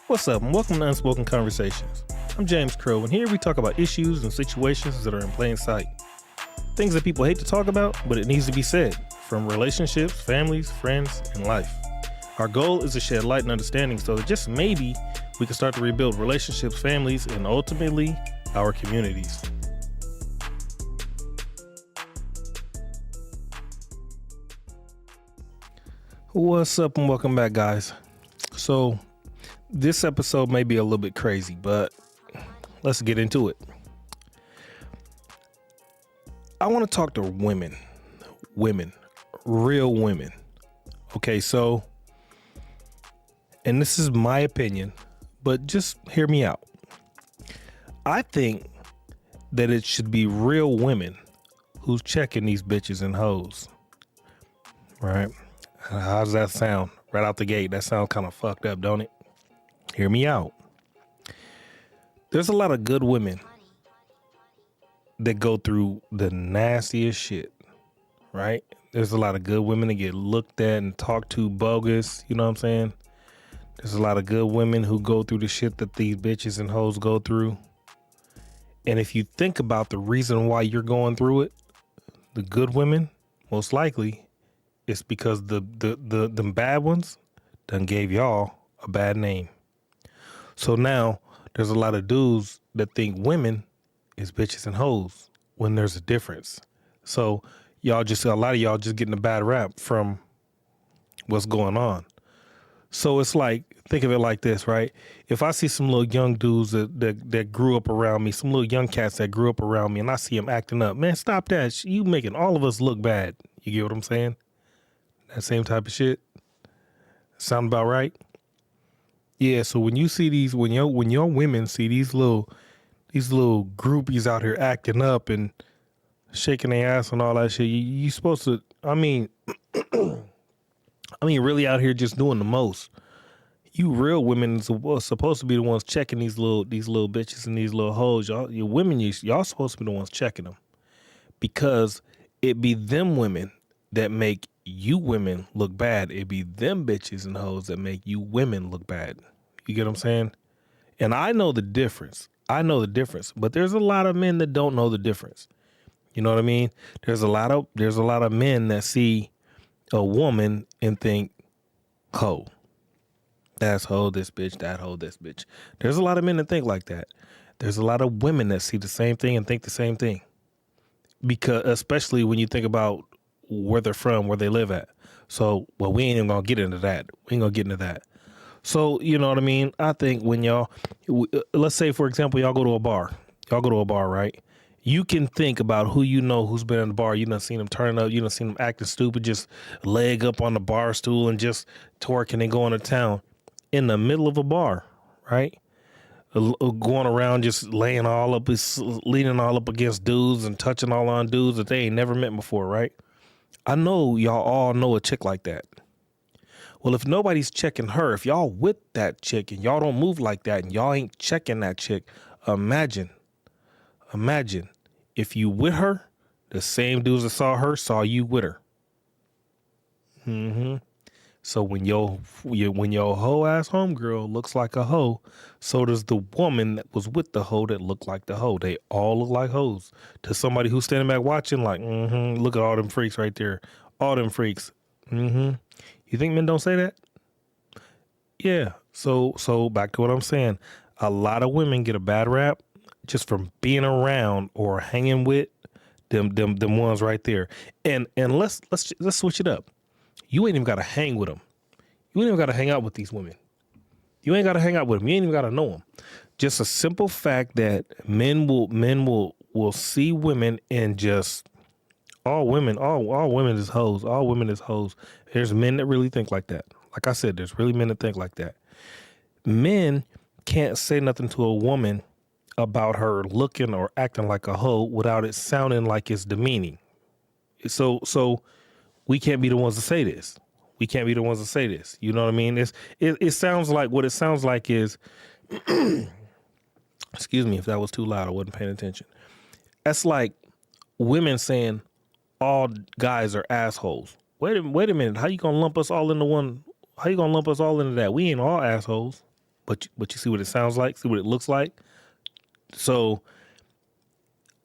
What's up, and welcome to Unspoken Conversations. I'm James Crow, and here we talk about issues and situations that are in plain sight. Things that people hate to talk about, but it needs to be said, from relationships, families, friends, and life. Our goal is to shed light and understanding so that just maybe we can start to rebuild relationships, families, and ultimately, our communities. What's up, and welcome back, guys. So, this episode may be a little bit crazy, but let's get into it. I want to talk to women, real women. Okay, so, and this is my opinion, but just hear me out. I think that it should be real women who's checking these bitches and hoes. Right? How does that sound? Right out the gate, that sounds kind of fucked up, don't it? Hear me out. There's a lot of good women that go through the nastiest shit, right? There's a lot of good women that get looked at and talked to bogus, you know what I'm saying? There's a lot of good women who go through the shit that these bitches and hoes go through. And if you think about the reason why you're going through it, the good women, most likely, it's because the bad ones done gave y'all a bad name. So now there's a lot of dudes that think women is bitches and hoes when there's a difference. So a lot of y'all just getting a bad rap from what's going on. So it's like, think of it like this, right? If I see some little young dudes that grew up around me, some little young cats that grew up around me, and I see them acting up, man, stop that. You making all of us look bad. You get what I'm saying? That same type of shit. Sound about right? Yeah, so when you see these, when your women see these little groupies out here acting up and shaking their ass and all that shit, you supposed to, really out here just doing the most. You real women are supposed to be the ones checking these little bitches and these little hoes. Y'all supposed to be the ones checking them, because it be them women that make you women look bad. It be them bitches and hoes that make you women look bad. You get what I'm saying? And I know the difference. But there's a lot of men that don't know the difference. You know what I mean? There's a lot of men that see a woman and think, ho, that's ho, this bitch, that ho, this bitch. There's a lot of men that think like that. There's a lot of women that see the same thing and think the same thing. Because especially when you think about where they're from, where they live at. So, well, we ain't even gonna get into that. So, you know what I mean? I think when let's say, for example, y'all go to a bar, right? You can think about who you know who's been in the bar. You done seen them turning up. You done seen them acting stupid, just leg up on the bar stool and just twerking and going to town in the middle of a bar, right? Going around just leaning all up against dudes and touching all on dudes that they ain't never met before, right? I know y'all all know a chick like that. Well, if nobody's checking her, if y'all with that chick and y'all don't move like that and y'all ain't checking that chick, imagine if you with her, the same dudes that saw her saw you with her. So when your hoe ass homegirl looks like a hoe, so does the woman that was with the hoe that looked like the hoe. They all look like hoes to somebody who's standing back watching. Like, look at all them freaks right there, all them freaks. You think men don't say that? Yeah. So back to what I'm saying. A lot of women get a bad rap just from being around or hanging with them ones right there. And let's switch it up. You ain't even got to hang with them. You ain't even got to hang out with these women. You ain't got to hang out with them. You ain't even got to know them. Just a simple fact that men will see women and just all women is hoes. All women is hoes. There's men that really think like that. Like I said, there's really men that think like that. Men can't say nothing to a woman about her looking or acting like a hoe without it sounding like it's demeaning. So we can't be the ones to say this. You know what I mean? It sounds like, what it sounds like is, excuse me if that was too loud, I wasn't paying attention. That's like women saying all guys are assholes. Wait a minute. How you gonna lump us all into one? How you gonna lump us all into that? We ain't all assholes. but you see what it sounds like, see what it looks like. So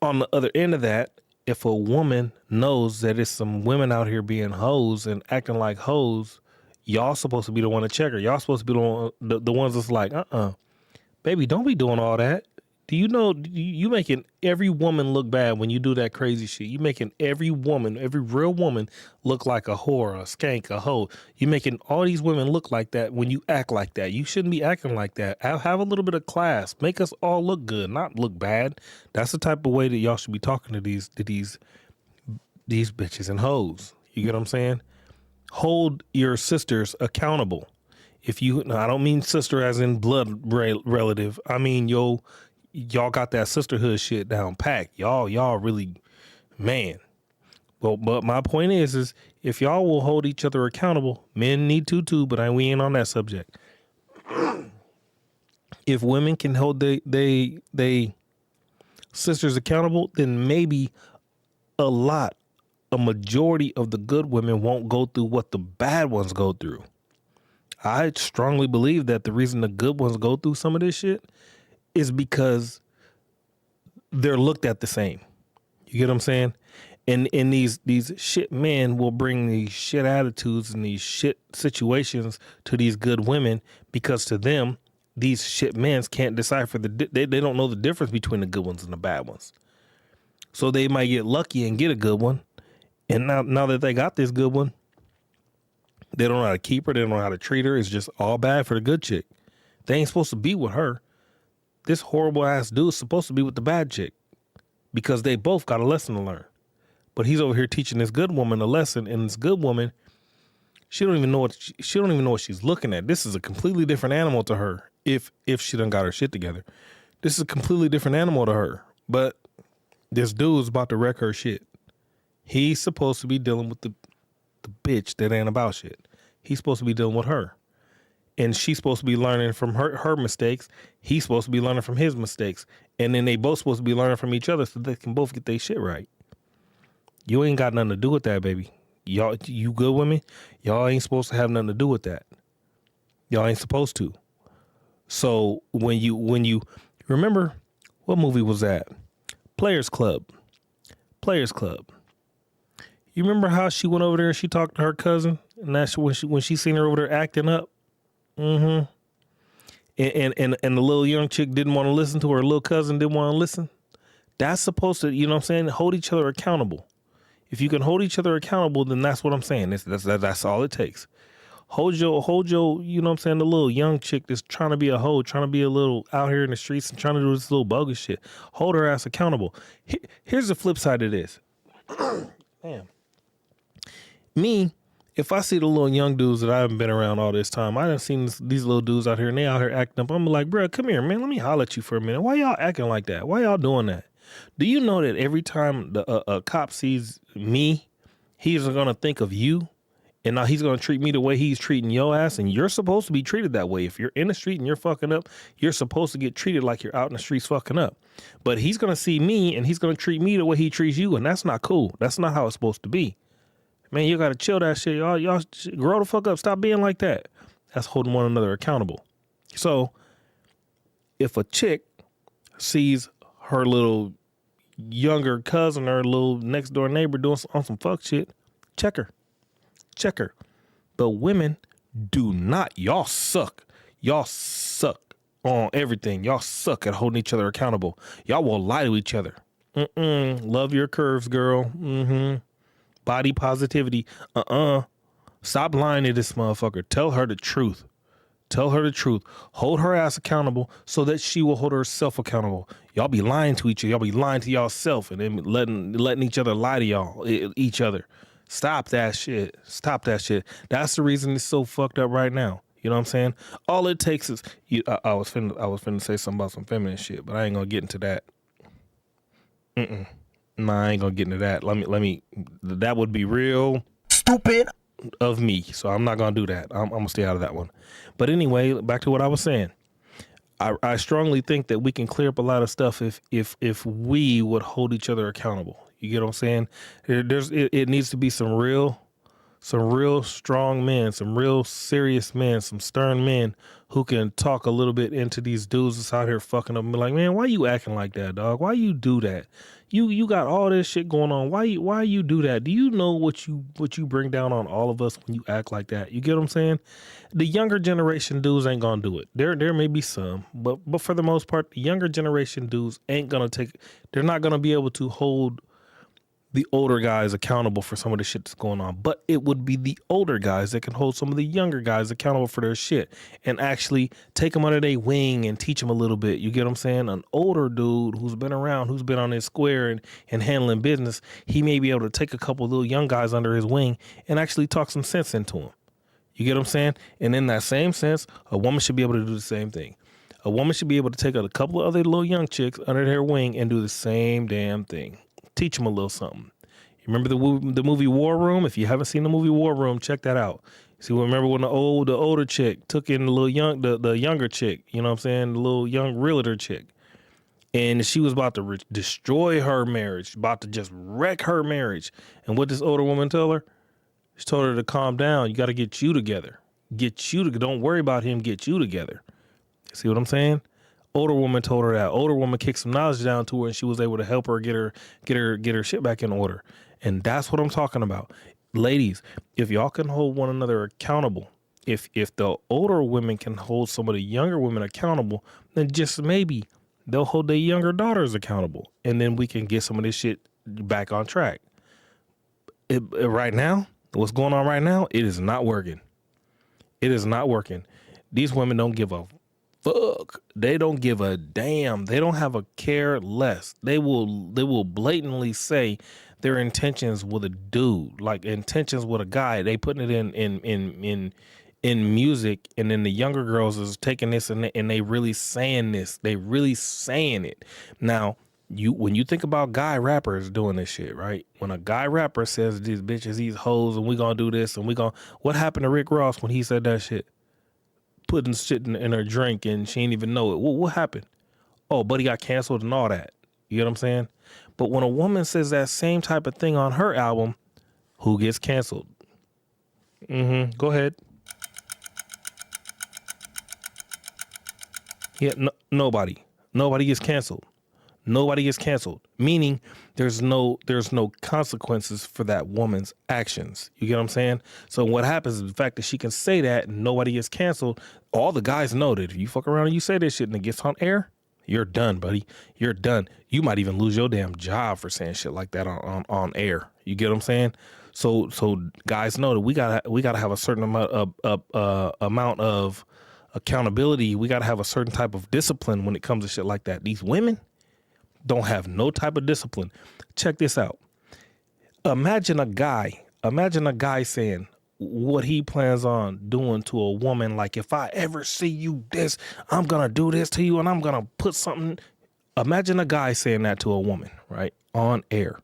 on the other end of that, if a woman knows that it's some women out here being hoes and acting like hoes, y'all supposed to be the one to check her. Y'all supposed to be the ones that's like, baby, don't be doing all that. Do you know you making every woman look bad when you do that crazy shit? You making every woman, every real woman look like a whore, a skank, a hoe. You making all these women look like that when you act like that. You shouldn't be acting like that. Have a little bit of class. Make us all look good, not look bad. That's the type of way that y'all should be talking to these bitches and hoes. You get what I'm saying? Hold your sisters accountable. If you, no, I don't mean sister as in blood relative. I mean, y'all got that sisterhood shit down packed. Y'all really, man. Well, but my point is if y'all will hold each other accountable, men need to too, but we ain't on that subject. If women can hold they sisters accountable, then maybe a majority of the good women won't go through what the bad ones go through. I strongly believe that the reason the good ones go through some of this shit is because they're looked at the same. You get what I'm saying? And these shit men will bring these shit attitudes and these shit situations to these good women because to them, these shit men can't decipher they don't know the difference between the good ones and the bad ones. So they might get lucky and get a good one. And now that they got this good one, they don't know how to keep her. They don't know how to treat her. It's just all bad for the good chick. They ain't supposed to be with her. This horrible ass dude is supposed to be with the bad chick because they both got a lesson to learn. But he's over here teaching this good woman a lesson, and this good woman, she don't even know what she's looking at. This is a completely different animal to her if she done got her shit together. This is a completely different animal to her. But this dude's about to wreck her shit. He's supposed to be dealing with the bitch that ain't about shit. He's supposed to be dealing with her. And she's supposed to be learning from her mistakes. He's supposed to be learning from his mistakes. And then they both supposed to be learning from each other so they can both get their shit right. You ain't got nothing to do with that, baby. Y'all, you good women, y'all ain't supposed to have nothing to do with that. Y'all ain't supposed to. So when you remember, what movie was that? Players Club. You remember how she went over there and she talked to her cousin, and that's when she seen her over there acting up. Mm-hmm. And the little young chick didn't want to listen to her. Little cousin didn't want to listen. That's supposed to, you know what I'm saying? Hold each other accountable. If you can hold each other accountable, then that's what I'm saying. That's all it takes. Hold your, you know what I'm saying? The little young chick that's trying to be a hoe, trying to be a little out here in the streets and trying to do this little bogus shit. Hold her ass accountable. Here's the flip side of this. Damn. Me, if I see the little young dudes that I haven't been around all this time, I done seen these little dudes out here and they out here acting up. I'm like, bro, come here, man. Let me holler at you for a minute. Why y'all acting like that? Why y'all doing that? Do you know that every time a cop sees me, he's going to think of you? And now he's going to treat me the way he's treating your ass. And you're supposed to be treated that way. If you're in the street and you're fucking up, you're supposed to get treated like you're out in the streets fucking up. But he's going to see me and he's going to treat me the way he treats you. And that's not cool. That's not how it's supposed to be. Man, you got to chill that shit. Y'all grow the fuck up. Stop being like that. That's holding one another accountable. So if a chick sees her little younger cousin or little next door neighbor doing on some fuck shit, check her. But women do not. Y'all suck on everything. Y'all suck at holding each other accountable. Y'all will lie to each other. Love your curves, girl. Body positivity. Stop lying to this motherfucker. Tell her the truth. Hold her ass accountable so that she will hold herself accountable. Y'all be lying to each other. Y'all be lying to y'allself and then letting each other lie to each other. Stop that shit. That's the reason it's so fucked up right now. You know what I'm saying? All it takes is I was finna say something about some feminine shit, but I ain't gonna get into that. Nah, I ain't gonna get into that. Let me. That would be real stupid of me. So I'm not gonna do that. I'm gonna stay out of that one. But anyway, back to what I was saying. I strongly think that we can clear up a lot of stuff if we would hold each other accountable. You get what I'm saying? It needs to be some real some real strong men, some real serious men, some stern men who can talk a little bit into these dudes that's out here fucking them. Be like, man, why you acting like that, dog? Why you do that? You got all this shit going on. Why you do that? Do you know what you bring down on all of us when you act like that? You get what I'm saying? The younger generation dudes ain't gonna do it. There may be some, but for the most part, the younger generation dudes ain't gonna take. They're not gonna be able to hold the older guys accountable for some of the shit that's going on. But it would be the older guys that can hold some of the younger guys accountable for their shit and actually take them under their wing and teach them a little bit. You get what I'm saying? An older dude who's been around, who's been on his square and handling business, he may be able to take a couple of little young guys under his wing and actually talk some sense into them. You get what I'm saying? And in that same sense, a woman should be able to do the same thing. A woman should be able to take a couple of other little young chicks under their wing and do the same damn thing. Teach them a little something. You remember the movie War Room? If you haven't seen the movie War Room, check that out. See, remember when the older chick took in the younger chick, you know what I'm saying? The little young realtor chick. And she was about to destroy her marriage, about to just wreck her marriage. And what this older woman told her? She told her to calm down. You got to get you together. Don't worry about him. Get you together. See what I'm saying? Older woman told her that. Older woman kicked some knowledge down to her, and she was able to help her get her shit back in order. And that's what I'm talking about. Ladies, if y'all can hold one another accountable, if the older women can hold some of the younger women accountable, then just maybe they'll hold their younger daughters accountable. And then we can get some of this shit back on track. Right now, what's going on right now, it is not working. It is not working. These women don't give a fuck. They don't give a damn. They don't have a care less. They will blatantly say their intentions with a dude, like intentions with a guy. They putting it in music, and then the younger girls is taking this and they really saying this. They really saying it. Now, when you think about guy rappers doing this shit, right? When a guy rapper says these bitches, these hoes, and we gonna do this, and what happened to Rick Ross when he said that shit? Putting shit in her drink and she didn't even know it. What happened? Oh, buddy got canceled and all that. You get what I'm saying? But when a woman says that same type of thing on her album, who gets canceled? Go ahead. Yeah, nobody. Nobody gets canceled. Nobody gets canceled. Meaning there's no consequences for that woman's actions. You get what I'm saying? So what happens is the fact that she can say that and nobody gets canceled, all the guys know that if you fuck around and you say this shit and it gets on air, you're done, buddy. You're done. You might even lose your damn job for saying shit like that on air. You get what I'm saying? So guys know that we gotta have a certain amount of accountability. We gotta have a certain type of discipline when it comes to shit like that. These women don't have no type of discipline. Check this out. Imagine a guy saying what he plans on doing to a woman. Like, if I ever see you this, I'm going to do this to you and I'm going to put something. Imagine a guy saying that to a woman, right? On air,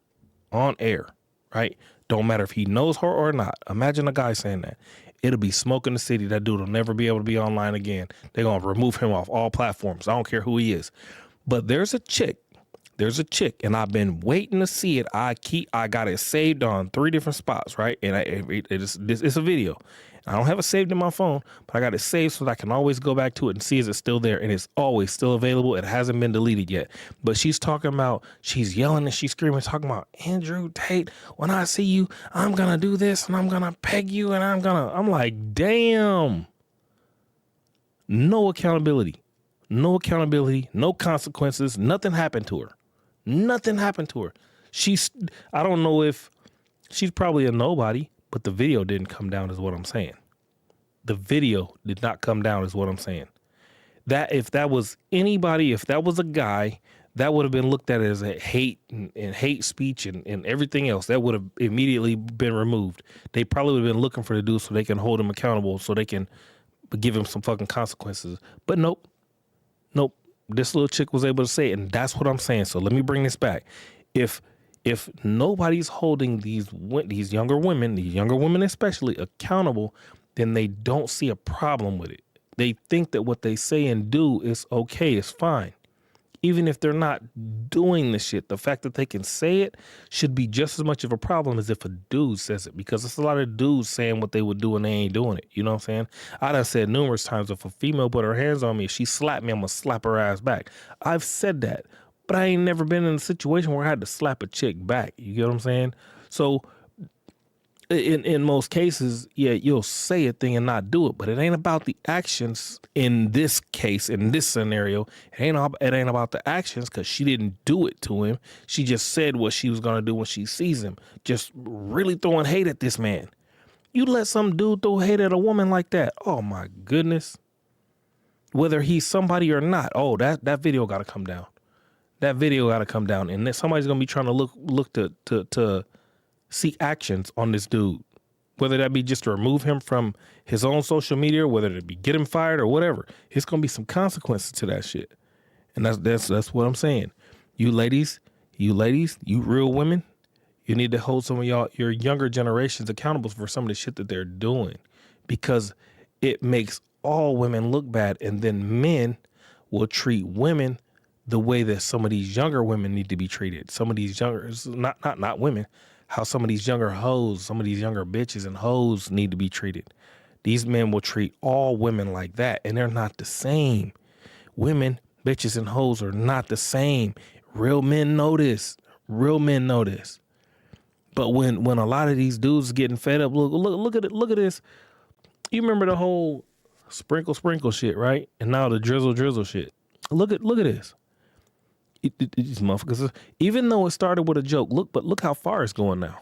right? Don't matter if he knows her or not. Imagine a guy saying that. It'll be smoke in the city. That dude will never be able to be online again. They're going to remove him off all platforms. I don't care who he is. But there's a chick, and I've been waiting to see it. I got it saved on 3 different spots, right? And it's a video. I don't have it saved in my phone, but I got it saved so that I can always go back to it and see is it still there, and it's always still available. It hasn't been deleted yet. But she's yelling and she's screaming, talking about, Andrew Tate, when I see you, I'm gonna do this and I'm gonna peg you and I'm like, damn. No accountability, no consequences, nothing happened to her. I don't know if she's probably a nobody, but the video didn't come down is what I'm saying. The video did not come down is what I'm saying. That if that was anybody, if that was a guy, that would have been looked at as a hate and hate speech and everything else. That would have immediately been removed. They probably would have been looking for the dude so they can hold him accountable, so they can give him some fucking consequences. But nope. This little chick was able to say it, and that's what I'm saying. So let me bring this back. If nobody's holding these younger women especially, accountable, then they don't see a problem with it. They think that what they say and do is okay, it's fine. even if they're not doing the shit, the fact that they can say it should be just as much of a problem as if a dude says it, because it's a lot of dudes saying what they would do and they ain't doing it. You know what I'm saying? I done said numerous times, if a female put her hands on me, if she slapped me, I'm gonna slap her ass back. I've said that, but I ain't never been in a situation where I had to slap a chick back. You get what I'm saying? So in most cases, yeah, you'll say a thing and not do it, but it ain't about the actions in this case, in this scenario. It ain't about the actions, because she didn't do it to him. She just said what she was going to do when she sees him, just really throwing hate at this man. You let some dude throw hate at a woman like that, oh my goodness. Whether he's somebody or not, oh, that video got to come down. That video got to come down, and then somebody's going to be trying to look to seek actions on this dude, whether that be just to remove him from his own social media, whether it be get him fired or whatever. It's gonna be some consequences to that shit, and that's what I'm saying. You ladies, you real women, you need to hold some of your younger generations accountable for some of the shit that they're doing, because it makes all women look bad, and then men will treat women the way that some of these younger women need to be treated. Some of these younger, not women. How some of these younger hoes, some of these younger bitches and hoes need to be treated. These men will treat all women like that, and they're not the same. Women, bitches, and hoes are not the same. Real men know this. Real men know this. But when a lot of these dudes getting fed up, look at this. You remember the whole sprinkle shit, right? And now the drizzle shit. Look at this. These motherfuckers, even though it started with a joke, look how far it's going now.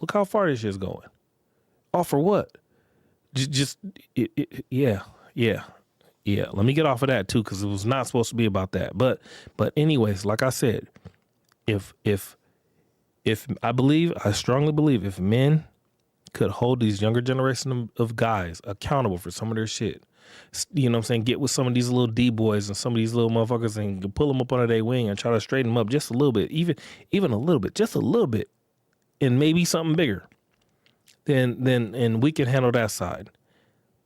Look how far this shit's going. All for what? Yeah. Let me get off of that too, because it was not supposed to be about that. But anyways, like I said, if I strongly believe if men could hold these younger generation of guys accountable for some of their shit, you know what I'm saying, get with some of these little D-boys and some of these little motherfuckers and pull them up under their wing and try to straighten them up just a little bit, even a little bit, just a little bit, and maybe something bigger, then we can handle that side.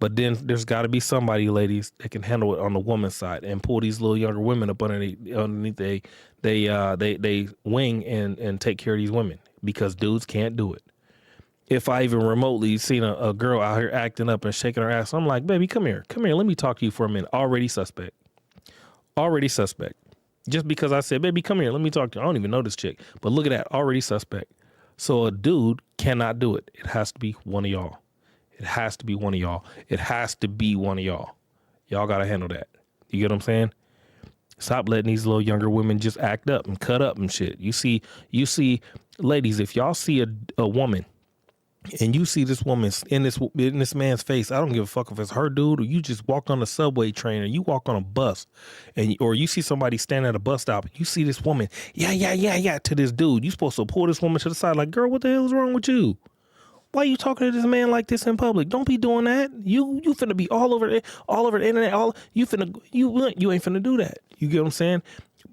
But then there's got to be somebody, ladies, that can handle it on the woman's side and pull these little younger women up underneath they wing and take care of these women, because dudes can't do it. If I even remotely seen a girl out here acting up and shaking her ass, I'm like, baby, come here. Let me talk to you for a minute. Already suspect. Just because I said, baby, come here. Let me talk to you. I don't even know this chick, but look at that. Already suspect. So a dude cannot do it. It has to be one of y'all. Y'all got to handle that. You get what I'm saying? Stop letting these little younger women just act up and cut up and shit. You see, ladies, if y'all see a woman, and you see this woman in this man's face, I don't give a fuck if it's her dude, or you just walk on a subway train, or you walk on a bus, or you see somebody standing at a bus stop, you see this woman, yeah, to this dude. You supposed to pull this woman to the side like, girl, what the hell is wrong with you? Why you talking to this man like this in public? Don't be doing that. You finna be all over the internet. You ain't finna do that. You get what I'm saying?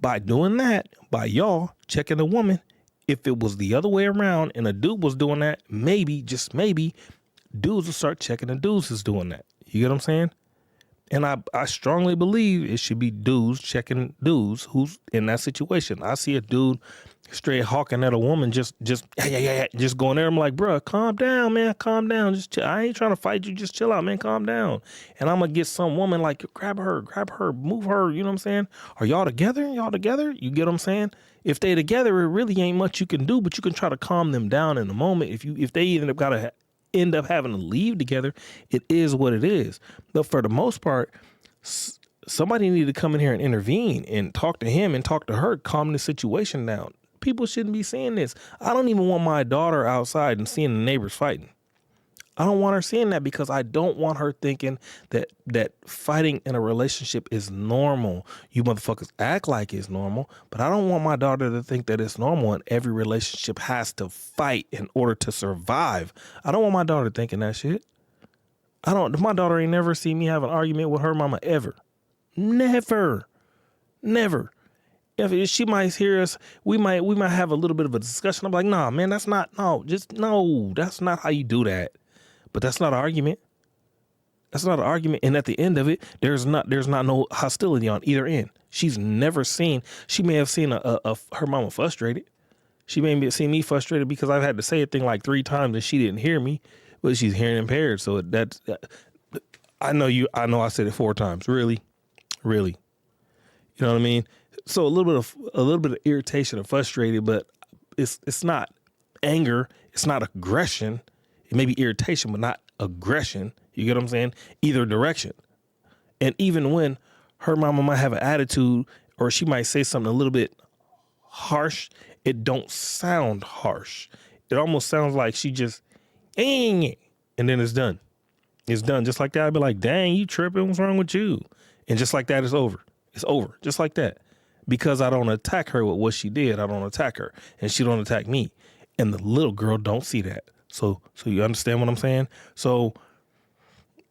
By doing that, by y'all checking the woman, if it was the other way around and a dude was doing that, maybe, just maybe, dudes will start checking the dudes is doing that. You get what I'm saying? And I strongly believe it should be dudes checking dudes who's in that situation. I see a dude straight hawking at a woman, just going there. I'm like, bro, calm down, man, calm down. Just chill. I ain't trying to fight you. Just chill out, man, calm down. And I'm gonna get some woman like, grab her, move her. You know what I'm saying? Are y'all together? You get what I'm saying? If they together, it really ain't much you can do, but you can try to calm them down in a moment. If they end up having to leave together, it is what it is. But for the most part, somebody need to come in here and intervene and talk to him and talk to her, calm the situation down. People shouldn't be seeing this. I don't even want my daughter outside and seeing the neighbors fighting. I don't want her seeing that, because I don't want her thinking that fighting in a relationship is normal. You motherfuckers act like it's normal, but I don't want my daughter to think that it's normal and every relationship has to fight in order to survive. I don't want my daughter thinking that shit. My daughter ain't never seen me have an argument with her mama ever. Never. If she might hear us, we might have a little bit of a discussion. I'm like, nah, man, that's not how you do that. But that's not an argument. That's not an argument. And at the end of it, there's not no hostility on either end. She's never seen. She may have seen her mama frustrated. She may have seen me frustrated because I've had to say a thing like 3 times and she didn't hear me, but she's hearing impaired. So that's. I know I said it 4 times. Really. You know what I mean? So a little bit of irritation and frustrated, but it's not anger. It's not aggression. It may be irritation, but not aggression. You get what I'm saying? Either direction. And even when her mama might have an attitude or she might say something a little bit harsh, it don't sound harsh. It almost sounds like she just, and then it's done. It's done. Just like that, I'd be like, dang, you tripping? What's wrong with you? And just like that, it's over. It's over. Just like that. Because I don't attack her with what she did. I don't attack her. And she don't attack me. And the little girl don't see that. So you understand what I'm saying? So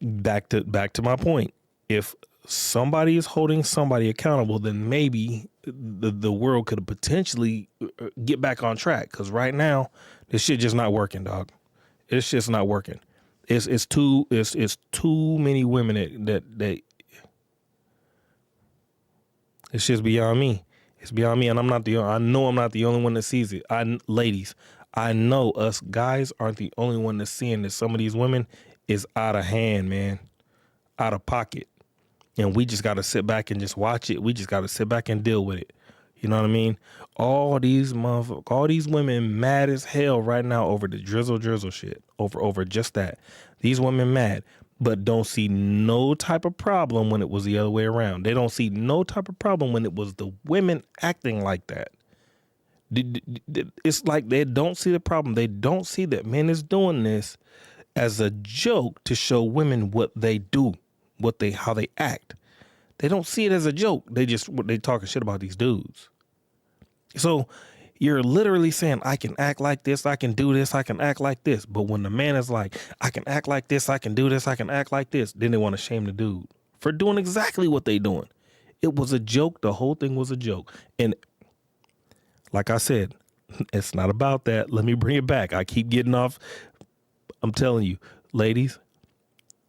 back to my point. If somebody is holding somebody accountable, then maybe the world could potentially get back on track. Because right now, this shit just not working, dog. It's just not working. It's too many women that it's just beyond me. It's beyond me, and I know I'm not the only one that sees it. Ladies, I know us guys aren't the only one that's seeing that some of these women is out of hand, man, out of pocket, and we just got to sit back and just watch it. We just got to sit back and deal with it. You know what I mean? All these women mad as hell right now over the drizzle shit, over just that. These women mad, but don't see no type of problem when it was the other way around. They don't see no type of problem when it was the women acting like that. It's like they don't see the problem. They don't see that men is doing this as a joke to show women what they do, how they act. They don't see it as a joke. They talking shit about these dudes. So you're literally saying, I can act like this, I can do this, I can act like this. But when the man is like, I can act like this, I can do this, I can act like this, then they want to shame the dude for doing exactly what they doing. It was a joke. The whole thing was a joke. And like I said, it's not about that. Let me bring it back. I keep getting off. I'm telling you, ladies,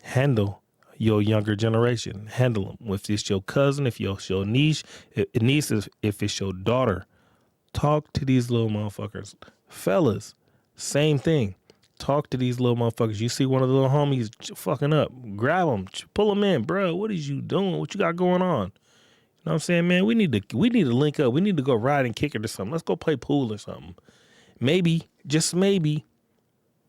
handle your younger generation. Handle them. If it's your cousin, if it's your niece, if it's your daughter, talk to these little motherfuckers. Fellas, same thing. Talk to these little motherfuckers. You see one of the little homies fucking up, grab them, pull them in. Bro, what is you doing? What you got going on? You know what I'm saying, man? We need to link up. We need to go ride and kick it or something. Let's go play pool or something. Maybe, just maybe,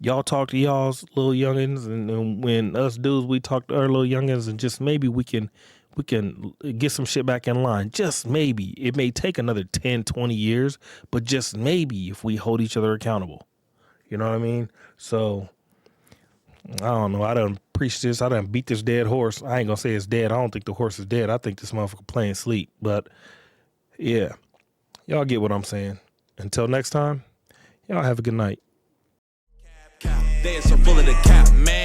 y'all talk to y'all's little youngins, and when us dudes, we talk to our little youngins, and just maybe we can get some shit back in line. Just maybe. It may take another 10, 20 years, but just maybe if we hold each other accountable. You know what I mean? So, I don't know. I done preached this. I done beat this dead horse. I ain't gonna say it's dead. I don't think the horse is dead. I think this motherfucker playing sleep. But, yeah. Y'all get what I'm saying. Until next time, y'all have a good night. They are so full of the cap, man.